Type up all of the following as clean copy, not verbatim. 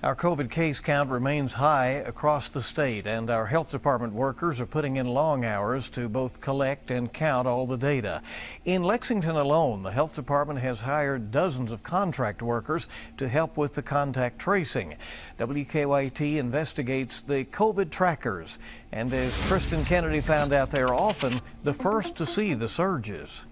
Our COVID case count remains high across the state, and our health department workers are putting in long hours to both collect and count all the data. In Lexington alone, the health department has hired dozens of contract workers to help with the contact tracing. WKYT investigates the COVID trackers, and as Kristen Kennedy found out, they're often the first to see the surges.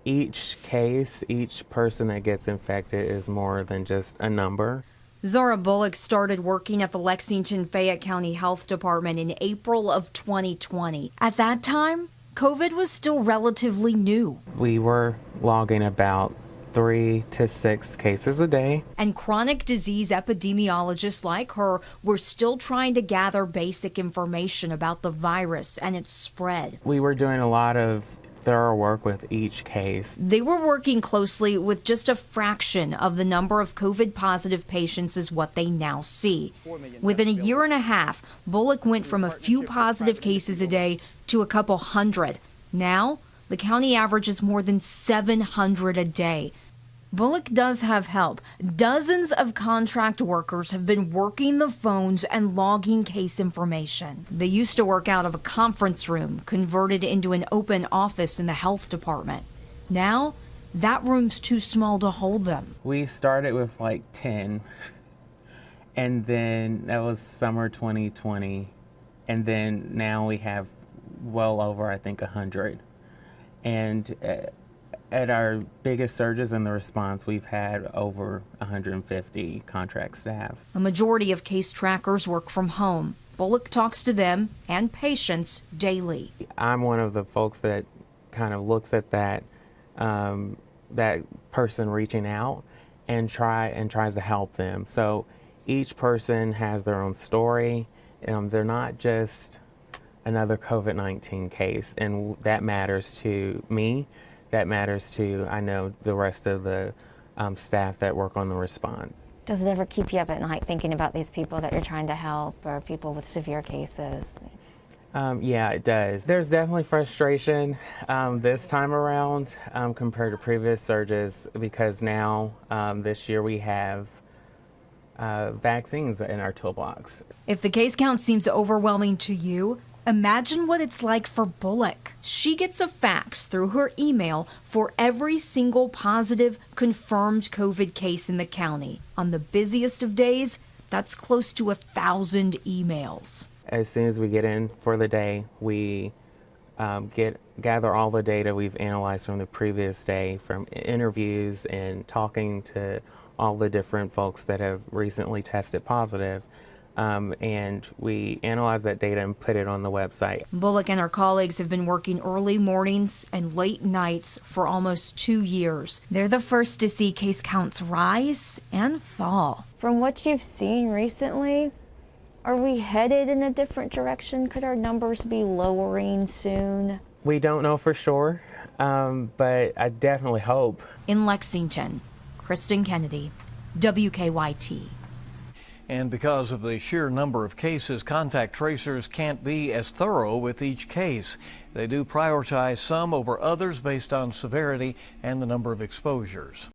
Each case, each person that gets infected is more than just a number. Zara Bullock started working at the Lexington-Fayette County Health Department in April of 2020. At that time, COVID was still relatively new. We were logging about 3 to 6 cases a day. And chronic disease epidemiologists like her were still trying to gather basic information about the virus and its spread. We were doing a lot of thorough work with each case. They were working closely with just a fraction of the number of COVID-positive patients is what they now see. Within a year and a half, Bullock went from a few positive cases a day to a couple hundred. Now, the county averages more than 700 a day. Bullock does have help. Dozens of contract workers have been working the phones and logging case information. They used to work out of a conference room converted into an open office in the health department. Now, that room's too small to hold them. We started with like 10, and then that was summer 2020, and then now we have well over, I think, 100. And at our biggest surges in the response, we've had over 150 contract staff. A majority of case trackers work from home. Bullock talks to them and patients daily. I'm one of the folks that kind of looks at that person reaching out and tries to help them. So each person has their own story. They're not just another COVID-19 case, and that matters to me. That matters to, I know, the rest of the staff that work on the response. Does it ever keep you up at night thinking about these people that you're trying to help, or people with severe cases? Yeah, it does. There's definitely frustration this time around compared to previous surges, because now this year we have vaccines in our toolbox. If the case count seems overwhelming to you, imagine what it's like for Bullock. She gets a fax through her email for every single positive confirmed COVID case in the county. On the busiest of days, that's close to 1,000 emails. As soon as we get in for the day, we gather all the data we've analyzed from the previous day, from interviews and talking to all the different folks that have recently tested positive. And we analyze that data and put it on the website. Bullock and her colleagues have been working early mornings and late nights for almost 2 years. They're the first to see case counts rise and fall. From what you've seen recently, are we headed in a different direction? Could our numbers be lowering soon? We don't know for sure, but I definitely hope. In Lexington, Kristen Kennedy, WKYT. And because of the sheer number of cases, contact tracers can't be as thorough with each case. They do prioritize some over others based on severity and the number of exposures.